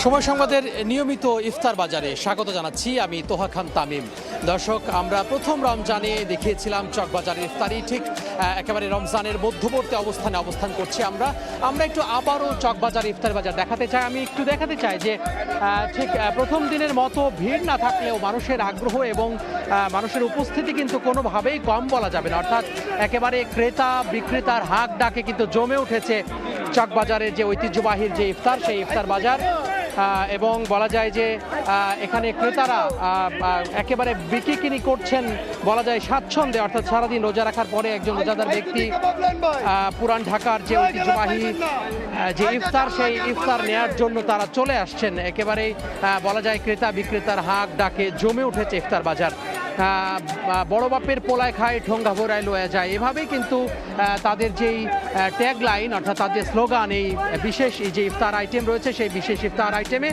সময় সংবাদের নিয়মিত ইফতার বাজারে স্বাগত জানাচ্ছি। আমি তোহা খান তামিম। দর্শক, আমরা প্রথম রমজানে দেখিয়েছিলাম চকবাজারের ইফতারি, ঠিক একেবারে রমজানের মধ্যবর্তী অবস্থান করছি আমরা একটু আবারও চকবাজার ইফতার বাজার দেখাতে চাই। আমি একটু দেখাতে চাই যে ঠিক প্রথম দিনের মতো ভিড় না থাকলেও মানুষের আগ্রহ এবং মানুষের উপস্থিতি কিন্তু কোনোভাবেই কম বলা যাবে না। অর্থাৎ একেবারে ক্রেতা বিক্রেতার হাক ডাকে কিন্তু জমে উঠেছে চকবাজারের যে ঐতিহ্যবাহী যে ইফতার, সেই ইফতার বাজার। এবং বলা যায় যে এখানে ক্রেতারা একেবারে বিক্রি করছেন বলা যায় স্বাচ্ছন্দ্যে। অর্থাৎ সারাদিন রোজা রাখার পরে একজন রোজাদার ব্যক্তি পুরান ঢাকার যে ঐতিহ্যবাহী যে ইফতার, সেই ইফতার নেয়ার জন্য তারা চলে আসছেন। একেবারে বলা যায় ক্রেতা বিক্রেতার হাক ডাকে জমে উঠেছে ইফতার বাজার। বড় বাপের পোলায় খায় ঠোঙ্গা ভরায় লয়ে যায়, এভাবেই কিন্তু তাদের যেই ট্যাগ লাইন, অর্থাৎ তাদের স্লোগান, এই বিশেষ যে ইফতার আইটেম রয়েছে সেই বিশেষ ইফতার আইটেমে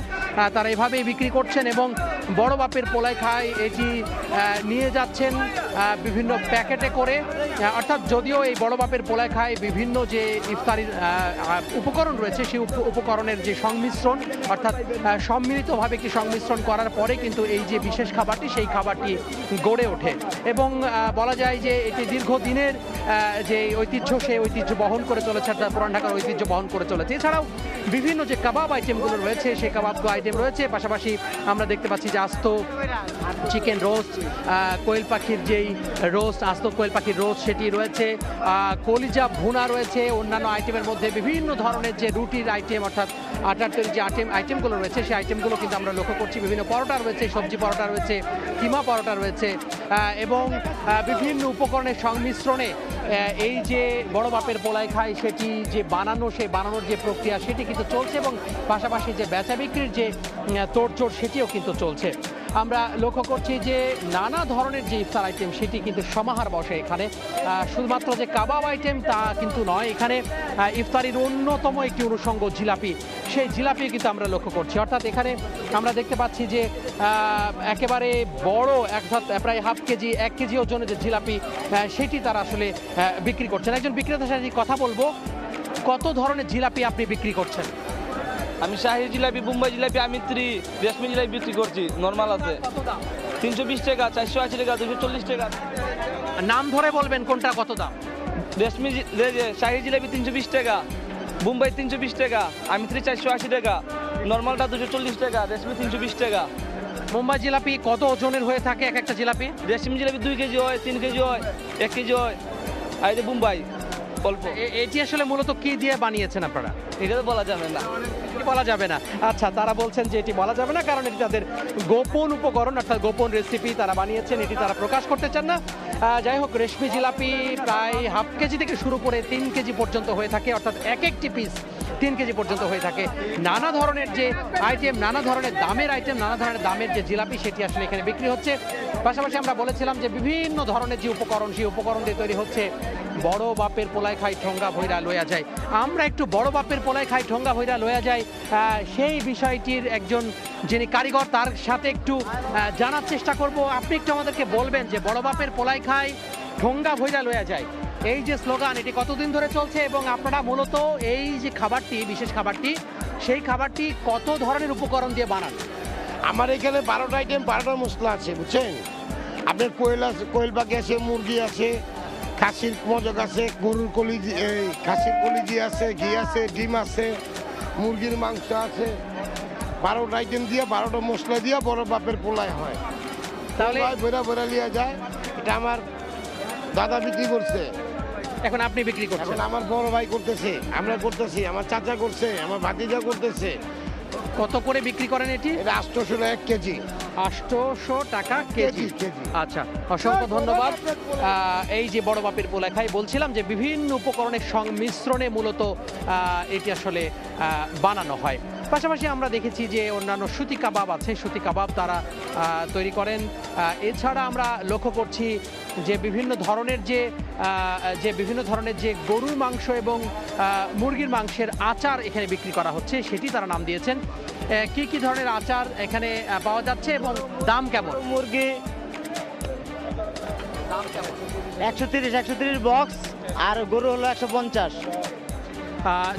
তারা এভাবেই বিক্রি করছেন। এবং বড় বাপের পোলায় খায় এটি নিয়ে যাচ্ছেন বিভিন্ন প্যাকেটে করে। অর্থাৎ যদিও এই বড় বাপের পোলায় খায় বিভিন্ন যে ইফতারির উপকরণ রয়েছে, সেই উপকরণের যে সংমিশ্রণ, অর্থাৎ সম্মিলিতভাবে একটি সংমিশ্রণ করার পরে কিন্তু এই যে বিশেষ খাবারটি, সেই খাবারটি গড়ে ওঠে। এবং বলা যায় যে এটি দীর্ঘদিনের যে ঐতিহ্য, সেই ঐতিহ্য বহন করে চলেছে, অর্থাৎ পুরান ঢাকার ঐতিহ্য বহন করে চলেছে। এছাড়াও বিভিন্ন যে কাবাব আইটেমগুলো রয়েছে, সেই কাবাব আইটেম রয়েছে। পাশাপাশি আমরা দেখতে পাচ্ছি যে আস্ত চিকেন রোস্ট, কোয়েল পাখির যেই রোস্ট, আস্ত কোয়েল পাখির রোস্ট সেটি রয়েছে, কলিজা ভুনা রয়েছে। অন্যান্য আইটেমের মধ্যে বিভিন্ন ধরনের যে রুটির আইটেম, অর্থাৎ আটার তৈরি যে আইটেমগুলো রয়েছে, সেই আইটেমগুলো কিন্তু আমরা লক্ষ্য করছি। বিভিন্ন পরোটা রয়েছে, সবজি পরোটা রয়েছে, কিমা পরোটা রয়েছে, এবং বিভিন্ন উপকরণের সংমিশ্রণে এই যে বড় বাপের পোলায় খায় সেটি যে সেই বানানোর যে প্রক্রিয়া সেটি কিন্তু চলছে। এবং পাশাপাশি যে বেচা বিক্রির যে তোড়জোড় সেটিও কিন্তু চলছে। আমরা লক্ষ্য করছি যে নানা ধরনের যে ইফতার আইটেম সেটি কিন্তু সমাহার বসে এখানে। শুধুমাত্র যে কাবাব আইটেম তা কিন্তু নয়, এখানে ইফতারির অন্যতম একটি অনুষঙ্গ জিলাপি, সেই জিলাপি কিন্তু আমরা লক্ষ্য করছি। অর্থাৎ এখানে আমরা দেখতে পাচ্ছি যে একেবারে বড় প্রায় হাফ কেজি 1 কেজি ওজনের যে জিলাপি, সেটি তারা আসলে বিক্রি করছেন। একজন বিক্রেতার সাথে কথা বলবো। কত ধরনের জিলাপি আপনি বিক্রি করছেন? আমি শাহী জিলাপি, বোম্বাই জিলাপি, আমিত্রি, রেশমি জিলাপি বিক্রি করছি। নর্মাল আছে 320 টাকা, 480 টাকা, 240 টাকা। নাম ধরে বলবেন কোনটা কত দাম? রেশমি শাহী জিলাপি 320 টাকা, বোম্বাই 320 টাকা, আমিত্রি 480 টাকা, নর্মালটা 240 টাকা, রেশমি 320 টাকা। মুম্বাই জিলাপি কত ওজনের হয়ে থাকে এক একটা জিলাপি? রেশমি জিলাপি 2 কেজি হয়, 3 কেজি হয়, 1 কেজি হয়। আর এই যে বোম্বাই অল্প। এটি আসলে মূলত কি দিয়ে বানিয়েছেন আপনারা? এটা তো বলা যাবে না, বলা যাবে না। আচ্ছা, তারা বলছেন যে এটি বলা যাবে না কারণ এটি তাদের গোপন উপকরণ, অর্থাৎ গোপন রেসিপি তারা বানিয়েছেন, এটি তারা প্রকাশ করতে চান না। যাই হোক, রেশমি জিলাপি প্রায় হাফ কেজি থেকে শুরু করে 3 কেজি পর্যন্ত হয়ে থাকে, অর্থাৎ একটি পিস 3 কেজি পর্যন্ত হয়ে থাকে। নানা ধরনের যে আইটেম, নানা ধরনের দামের আইটেম, নানা ধরনের দামের যে জিলাপি সেটি আসলে এখানে বিক্রি হচ্ছে। পাশাপাশি আমরা বলেছিলাম যে বিভিন্ন ধরনের যে উপকরণ, সেই উপকরণ দিয়ে তৈরি হচ্ছে বড় বাপের পোলায় খাই ঠোঙ্গা ভৈরা লইয়া যায়। আমরা একটু বড় বাপের পোলায় খাই ঠোঙ্গা ভৈরা লইয়া যায় সেই বিষয়টির একজন যিনি কারিগর, তার সাথে একটু জানার চেষ্টা করব। আপনি একটু আমাদেরকে বলবেন যে বড় বাপের পোলায় খাই ঠোঙ্গা ভৈরা লইয়া যায়, এই যে স্লোগান, এটি কতদিন ধরে চলছে এবং আপনারা মূলত এই যে খাবারটি, বিশেষ খাবারটি, সেই খাবারটি কত ধরনের উপকরণ দিয়ে বানান? আমার এখানে 12টা আইটেম, 12টা মশলা আছে, বুঝছেন? আপনার কোয়েল পাখি আছে, মুরগি আছে, খাসির মজক আছে, গরুর কলিজি, খাসির কলিজি আছে, ঘি আছে, ডিম আছে, মুরগির মাংস আছে। 12টা আইটেম দিয়ে, 12টা মশলা দিয়ে বড় বাপের পোলায় হয়। তাহলে ভরা লিয়া যায়। এটা আমার দাদা বিক্রি করছে, এখন আপনি বিক্রি করছেন। এখন আমার বড় ভাই করতেছে, আমরা করতেছি, আমার চাচা করছে, আমার ভাতিজা করতেছে। কত করে বিক্রি করেন এটি? এটা 800 টাকা 1 কেজি। 800 টাকা কেজি। কেজি। আচ্ছা, অসংখ্য ধন্যবাদ। এই যে বড় বাপের পোলায় খাই, বলছিলাম যে বিভিন্ন উপকরণের সংমিশ্রণে মূলত এটি আসলে বানানো হয়। পাশাপাশি আমরা দেখেছি যে অন্যান্য সুতি কাবাব আছে, সুতি কাবাব তারা তৈরি করেন। এছাড়া আমরা লক্ষ্য করছি যে বিভিন্ন ধরনের যে গরুর মাংস এবং মুরগির মাংসের আচার এখানে বিক্রি করা হচ্ছে, সেটি তারা নাম দিয়েছেন। কি কি ধরনের আচার এখানে পাওয়া যাচ্ছে এবং দাম কেমন? মুরগি 130 বক্স, আর গরু হলো 150।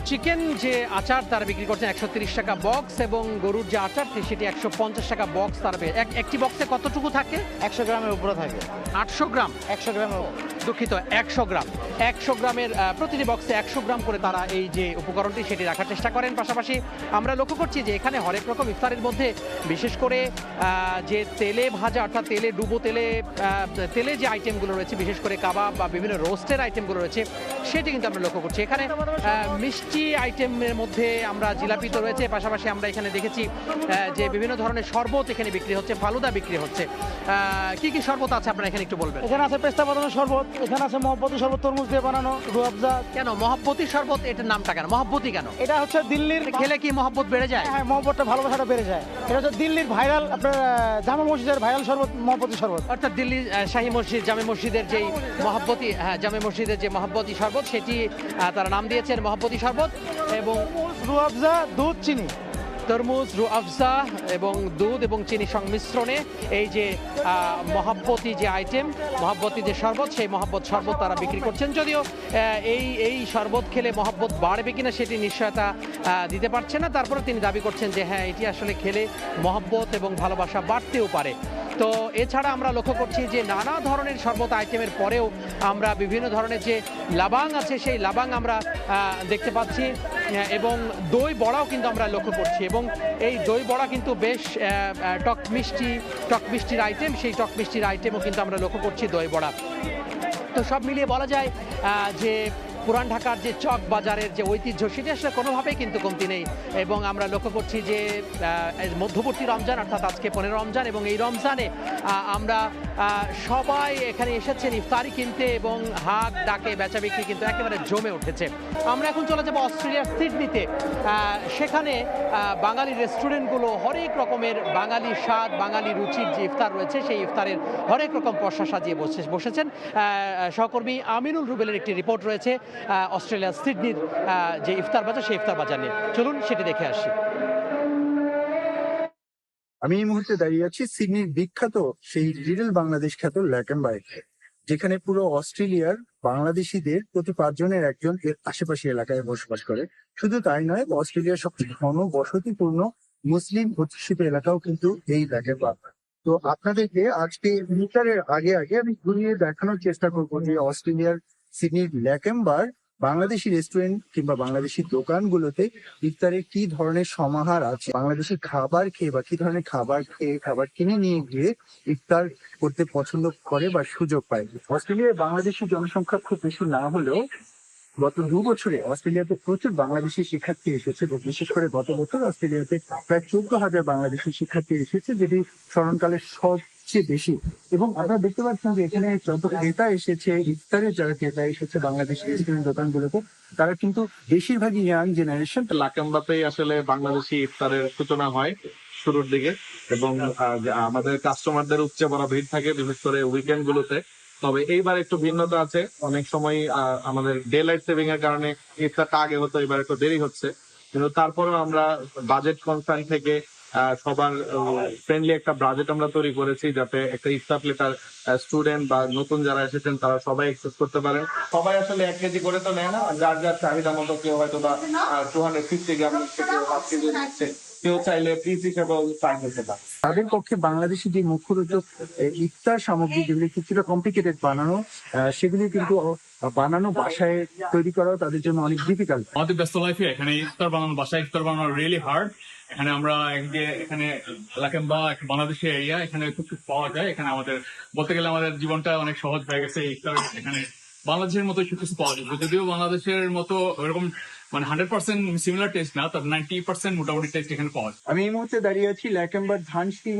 চিকেন যে আচার তারা বিক্রি করছেন 130 টাকা বক্স, এবং গরুর যে আচার সেটি 150 টাকা বক্স। তার একটি বক্সে কতটুকু থাকে? 100 গ্রামের উপরে থাকে। 800 গ্রাম? 100 গ্রামের দুঃখিত, 100 গ্রাম। 100 গ্রামের প্রতিটি বক্সে 100 গ্রাম করে তারা এই যে উপকরণটি সেটি রাখার চেষ্টা করেন। পাশাপাশি আমরা লক্ষ্য করছি যে এখানে হরেক রকম ইফতারের মধ্যে বিশেষ করে যে তেলে ভাজা অর্থাৎ তেলে ডুবো তেলে যে আইটেমগুলো রয়েছে, বিশেষ করে কাবাব বা বিভিন্ন রোস্টের আইটেমগুলো রয়েছে, সেটি কিন্তু আমরা লক্ষ্য করছি। এখানে মিষ্টি আইটেমের মধ্যে আমরা জিলাপি তো রয়েছে, পাশাপাশি আমরা এখানে দেখেছি যে বিভিন্ন ধরনের শরবত এখানে বিক্রি হচ্ছে, ফালুদা বিক্রি হচ্ছে। কি কি শরবত আছে আপনারা এখানে একটু বলবেন? এখানে আছে পেস্তা বাদামের শরবত, এখানে আছে মহব্বতী শরবত তরমুজ দিয়ে বানানো, রুয়াবজা। কেন মহব্বতী শরবত, এটার নামটা কেন মহব্বতী কেন? এটা হচ্ছে দিল্লির, খেলে কি মহব্বত বেড়ে যায়? হ্যাঁ, মহব্বতটা ভালোবাসাটা বেড়ে যায়। এটা হচ্ছে দিল্লির ভাইরাল, আপনার জামা মসজিদের ভাইরাল শরবত মহব্বতী শরবত। অর্থাৎ দিল্লি শাহী মসজিদ জামে মসজিদের যেই মহব্বতী, হ্যাঁ জামে মসজিদের যে মহব্বতী শরবত, সেটি তারা নাম দিয়েছেন মহব্বতী শরবত। এবং রুয়াবজা, দুধ, চিনি, তরমুজ, রুআফজা এবং দুধ এবং চিনি সংমিশ্রণে এই যে মহাব্বতী যে আইটেম, মহাব্বতী যে শরবত, সেই মহাব্বত শরবত তারা বিক্রি করছেন। যদিও এই শরবত খেলে মহাব্বত বাড়বে কিনা সেটি নিশ্চয়তা দিতে পারছে না, তারপরে তিনি দাবি করছেন যে হ্যাঁ এটি আসলে খেলে মহাব্বত এবং ভালোবাসা বাড়তেও পারে। তো এছাড়া আমরা লক্ষ্য করছি যে নানা ধরনের শরবত আইটেমের পরেও আমরা বিভিন্ন ধরনের যে লাবাং আছে সেই লাবাং আমরা দেখতে পাচ্ছি, এবং দই বড়াও কিন্তু আমরা লক্ষ্য করছি। এবং এই দই বড়া কিন্তু বেশ টক মিষ্টির আইটেম, সেই টক মিষ্টির আইটেমও কিন্তু আমরা লক্ষ্য করছি, দই বড়া। তো সব মিলিয়ে বলা যায় যে পুরান ঢাকার যে চক বাজারের যে ঐতিহ্য, সেটি আসলে কোনোভাবেই কিন্তু কমতি নেই। এবং আমরা লক্ষ্য করছি যে মধ্যবর্তী রমজান অর্থাৎ আজকে 15 রমজান, এবং এই রমজানে আমরা সবাই এখানে এসেছেন ইফতারি কিনতে, এবং হাক ডাকে বেচা বিক্রি কিন্তু একেবারে জমে উঠেছে। আমরা এখন চলে যাবো অস্ট্রেলিয়ার সিডনিতে। সেখানে বাঙালি রেস্টুরেন্টগুলো হরেক রকমের বাঙালি স্বাদ, বাঙালি রুচির যে ইফতার রয়েছে, সেই ইফতারের হরেক রকম পসরা সাজিয়ে বসেছেন। সহকর্মী আমিনুল রুবেলের একটি রিপোর্ট রয়েছে অস্ট্রেলিয়ার সিডনির যে ইফতার বাজার, সেই ইফতার বাজার নিয়ে। চলুন সেটি দেখে আসি। আমি এই মুহূর্তে দাঁড়িয়ে আছি সিডনির বিখ্যাত সেই লিটল বাংলাদেশ খ্যাত ল্যাকেমবার্গে, যেখানে পুরো অস্ট্রেলিয়ার বাংলাদেশিদের প্রতি 5 জনের একজন এর আশেপাশে এলাকায় বসবাস করে। শুধু তাই নয়, অস্ট্রেলিয়ার সবচেয়ে ঘন বসতিপূর্ণ মুসলিম অধ্যুষিত এলাকাও কিন্তু এই ল্যাকেমবার্গ। তো আপনাদেরকে আজকে ইফতারের আগে আমি ঘুরিয়ে দেখানোর চেষ্টা করবো যে অস্ট্রেলিয়ার সিডনির ল্যাকেমবার্গ বাংলাদেশি রেস্টুরেন্ট কিংবা বাংলাদেশি দোকানগুলোতে ইফতারে কি ধরনের সমাহার আছে, বাংলাদেশি খাবার খেয়ে বা কি ধরনের খাবার কিনে নিয়ে গিয়ে ইফতার করতে পছন্দ করে বা সুযোগ পায়। অস্ট্রেলিয়ায় বাংলাদেশি জনসংখ্যা খুব বেশি না হলেও গত 2 বছরে অস্ট্রেলিয়াতে প্রচুর বাংলাদেশি শিক্ষার্থী এসেছে, এবং বিশেষ করে গত বছর অস্ট্রেলিয়াতে প্রায় 14,000 বাংলাদেশি শিক্ষার্থী এসেছে, যেটি স্মরণকালের সবচেয়ে বেশি। এবং আপনারা দেখতে পাচ্ছেন যে এখানে যত ক্রেতা এসেছে, ইফতারের যারা ক্রেতা এসেছে বাংলাদেশি রেস্টুরেন্ট দোকানগুলোতে, তারা কিন্তু বেশিরভাগই ইয়াং জেনারেশন। লাকেমবাতেই আসলে বাংলাদেশি ইফতারের সূচনা হয় শুরুর দিকে, এবং আমাদের কাস্টমারদের উপচে পড়া ভিড় থাকে বিশেষ করে উইকেন্ড গুলোতে। তবে এইবার একটু ভিন্নতা আছে, অনেক সময় আমাদের ডে লাইট সেভিং এর কারণে ইফতারটা আগে হতো, এবার একটু দেরি হচ্ছে, কিন্তু তারপরেও আমরা বাজেট কনসার্ন থেকে সবার ফ্রেন্ডলি একটা বাজেট আমরা তৈরি করেছি, যাতে একটা ইফতার প্লেটার স্টুডেন্ট বা নতুন যারা এসেছেন তারা সবাই অ্যাক্সেস করতে পারেন। সবাই আসলে 1 কেজি করে তো নেয় না, যার যার চাহিদা মতো কেউ হয়তো বা 250 গ্রাম নিচ্ছে, কেউ 1 কেজি নিচ্ছে, কেউ চাইলে পিস হিসেবেও ট্রাই করতে পারে। তাদের পক্ষে বাংলাদেশি যে মুখ্যরোচক ইফতার সামগ্রী যেগুলি কিছুটা কমপ্লিকেটেড বানানো, সেগুলি কিন্তু বানানো বাসায় তৈরি করাও তাদের জন্য অনেক ডিফিকাল্ট। আমাদের ব্যস্ত লাইফে এখানে ইফতার বানানো, বাসায় ইফতার বানানো রিয়েলি হার্ড। এখানে আমরা এখানে লাকেম্বা একটা বাংলাদেশি এরিয়া, এখানে খুব কিছু পাওয়া যায়। এখানে আমাদের বলতে গেলে আমাদের জীবনটা অনেক সহজ হয়ে গেছে। ইফতার এখানে বাংলাদেশের মতো কিছু পাওয়া যায়, যদিও বাংলাদেশের মতো ওরকম 100% সিমিলার টেস্ট না, তবে 90% মোটামুটি টেস্ট এখানে পাওয়া যায়। আমি এই মুহূর্তে দাঁড়িয়ে আছি ল্যাকেমবার্গ ধানসিঁড়ি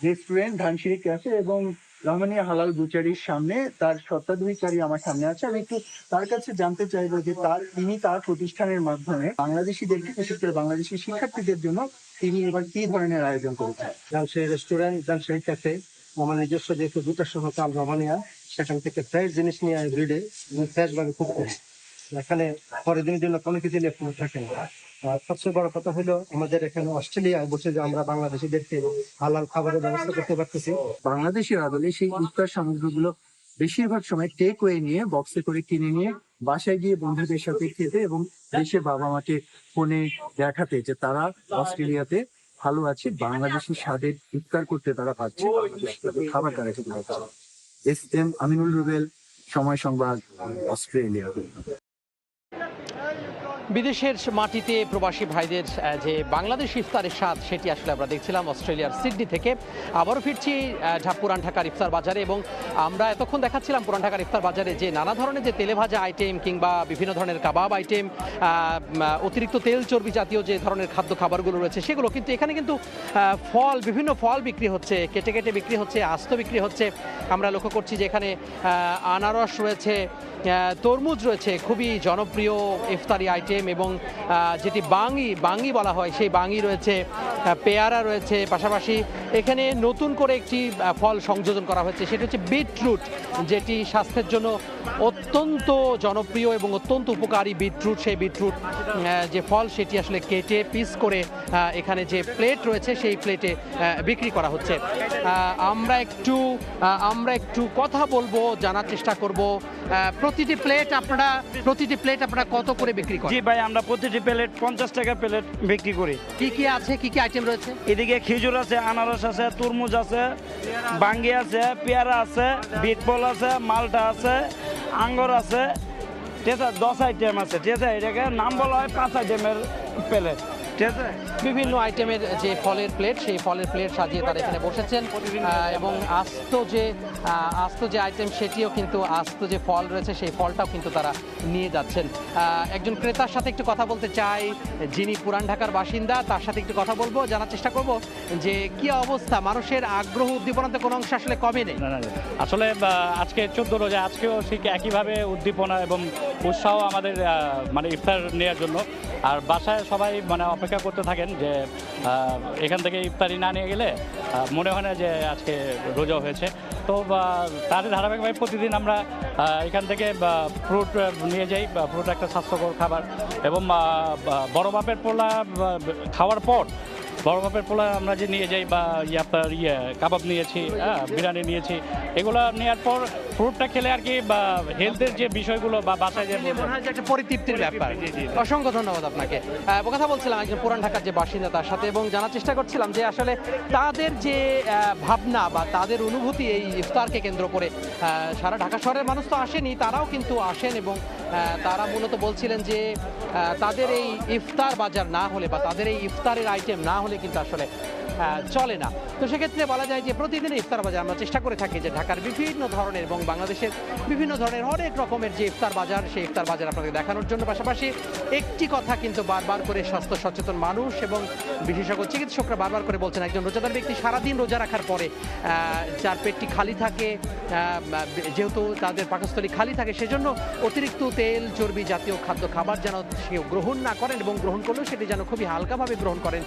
রেস্টুরেন্ট, ধানসিঁড়ি ক্যাফে এবং রহমানিয়া হালাল বুচারির সামনে। তার স্বত্বাধিকারী আমার সামনে আছে, আমি একটু তার কাছে জানতে চাইবো যে তিনি তার প্রতিষ্ঠানের মাধ্যমে বাংলাদেশিদেরকে, বিশেষ করে বাংলাদেশি শিক্ষার্থীদের জন্য তিনি এবার কি ধরনের আয়োজন করেছেন। ধানসিঁড়ি রেস্টুরেন্ট, ধানসিঁড়ি ক্যাফে, আমার নিজস্ব যেহেতু 2টা সহকাল রহমানিয়া, সেখান থেকে ফ্রেশ জিনিস নিয়ে এভরিডে ফ্রেশ ভাবে খুব এখানে পরের দিনের জন্য কোনো কিছু লেফট থাকে না। আর সবচেয়ে বড় কথা হলো আমাদের এখানে অস্ট্রেলিয়ায় বসে যে আমরা বাংলাদেশিদেরকে হালাল খাবারের ব্যবস্থা করতে পারতেছি। বাংলাদেশের আদলে সেই ইফতার সামগ্রীগুলো বেশিরভাগ সময় টেক ওয়ে নিয়ে বক্সে করে কিনে নিয়ে বাসায় গিয়ে বন্ধুদের সাথে খেতে এবং দেশে বাবা মাকে ফোনে দেখাতে যে তারা অস্ট্রেলিয়াতে ভালো আছে, বাংলাদেশি স্বাদের ইফতার করতে তারা পাচ্ছে, বাংলাদেশি খাবার তারা খেতে পাচ্ছে। এস.এম. আমিনুল রুবেল, সময় সংবাদ, অস্ট্রেলিয়া। বিদেশের মাটিতে প্রবাসী ভাইদের যে বাংলাদেশ ইফতারের স্বাদ সেটি আসলে আমরা দেখছিলাম অস্ট্রেলিয়ার সিডনি থেকে। আবারও ফিরছি পুরান ঢাকার ইফতার বাজারে, এবং আমরা এতক্ষণ দেখাচ্ছিলাম পুরান ঢাকার ইফতার বাজারে যে নানা ধরনের যে তেলে ভাজা আইটেম কিংবা বিভিন্ন ধরনের কাবাব আইটেম, অতিরিক্ত তেল চর্বি জাতীয় যে ধরনের খাদ্য খাবারগুলো রয়েছে সেগুলো, কিন্তু এখানে কিন্তু বিভিন্ন ফল বিক্রি হচ্ছে, কেটে কেটে বিক্রি হচ্ছে, আস্ত বিক্রি হচ্ছে। আমরা লক্ষ্য করছি যে এখানে আনারস রয়েছে, তরমুজ রয়েছে, খুবই জনপ্রিয় ইফতারি আইটেম, এবং যেটি বাঙ্গি বলা হয় সেই বাঙ্গি রয়েছে, পেয়ারা রয়েছে। পাশাপাশি এখানে নতুন করে একটি ফল সংযোজন করা হয়েছে, সেটি হচ্ছে বিটরুট, যেটি স্বাস্থ্যের জন্য অত্যন্ত জনপ্রিয় এবং অত্যন্ত উপকারী বিটরুট। সেই বিটরুট যে ফল সেটি আসলে কেটে পিস করে এখানে যে প্লেট রয়েছে সেই প্লেটে বিক্রি করা হচ্ছে। আমরা একটু কথা বলবো, জানার চেষ্টা করব প্রতিটি প্লেট আপনারা কত করে বিক্রি করেন? জি ভাই, আমরা প্রতিটি প্লেট 50 টাকা প্লেট বিক্রি করি। কি কি আছে, কি কি আইটেম রয়েছে? এদিকে খেজুর আছে, আনারস আছে, তরমুজ আছে, বাঙ্গি আছে, পেয়ারা আছে, বিট বল আছে, মালটা আছে, আঙ্গুর আছে, ঠিক আছে, 10 আইটেম আছে, ঠিক আছে। এটাকে নাম বলা হয় 5 আইটেমের প্লেট, ঠিক আছে। বিভিন্ন আইটেমের যে ফলের প্লেট, সেই ফলের প্লেট সাজিয়ে তারা এখানে বসেছেন, এবং আস্ত যে আইটেম সেটিও কিন্তু, আস্ত যে ফল রয়েছে সেই ফলটাও কিন্তু তারা নিয়ে যাচ্ছেন। একজন ক্রেতার সাথে একটু কথা বলতে চাই, যিনি পুরান ঢাকার বাসিন্দা, তার সাথে একটু কথা বলবো, জানার চেষ্টা করব যে কি অবস্থা, মানুষের আগ্রহ উদ্দীপনাতে কোনো অংশ আসলে কমে নেই? আসলে আজকে 14 রোজা, আজকেও ঠিক একইভাবে উদ্দীপনা এবং উৎসাহ আমাদের মানে ইফতার নেওয়ার জন্য। আর বাসায় সবাই মানে অপেক্ষা করতে থাকেন যে এখান থেকে ইফতারি না নিয়ে গেলে মনে হয় না যে আজকে রোজা হয়েছে। তো তার ধারাবাহিকভাবে প্রতিদিন আমরা এখান থেকে ফ্রুট নিয়ে যাই। ফ্রুট একটা স্বাস্থ্যকর খাবার, এবং বড় মাপের পোলা খাওয়ার পর বড় মাপের পোলা আমরা যে নিয়ে যাই, বা আপনার কাবাব নিয়েছি, বিরিয়ানি নিয়েছি, এগুলো নেওয়ার পর ফ্রুটটা খেলে আর কি বা হেলথের যে বিষয়গুলো বা বাসায় যে মনে হয় যে একটা পরিতৃপ্তির ব্যাপার। অসংখ্য ধন্যবাদ আপনাকে। কথা বলছিলাম একজন পুরান ঢাকার যে বাসিন্দা তার সাথে, এবং জানার চেষ্টা করছিলাম যে আসলে তাদের যে ভাবনা বা তাদের অনুভূতি এই ইফতারকে কেন্দ্র করে। সারা ঢাকা শহরের মানুষ তো আসেনি, তারাও কিন্তু আসেন, এবং তারা মূলত বলছিলেন যে তাদের এই ইফতার বাজার না হলে বা তাদের এই ইফতারের আইটেম না হলে কিন্তু আসলে চলে না। তো সেক্ষেত্রে বলা যায় যে প্রতিদিন ইফতার বাজার আমরা চেষ্টা করে থাকি যে ঢাকার বিভিন্ন ধরনের এবং বাংলাদেশের বিভিন্ন ধরনের অনেক রকমের যে ইফতার বাজার, সেই ইফতার বাজার আপনাদের দেখানোর জন্য। পাশাপাশি একটি কথা কিন্তু বারবার করে স্বাস্থ্য সচেতন মানুষ এবং বিশেষজ্ঞ চিকিৎসকরা বারবার করে বলছেন, একজন রোজাদার ব্যক্তি সারাদিন রোজা রাখার পরে যার পেটটি খালি থাকে, যেহেতু তাদের পাকস্থলী খালি থাকে, সেজন্য অতিরিক্ত তেল চর্বি জাতীয় খাদ্য খাবার যেন সে গ্রহণ না করেন, এবং গ্রহণ করলেও সেটি যেন খুবই হালকাভাবে গ্রহণ করেন,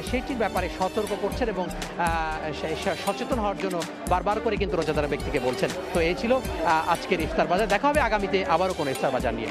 সেটির ব্যাপারে সতর্ক করছেন এবং সচেতন হওয়ার জন্য বারবার করে কিন্তু রোজাদার ব্যক্তিকে বলছেন। তো এই ছিল আজকের ইফতার বাজার। দেখা হবে আগামীতে আবারও কোনো ইফতার বাজার নিয়ে।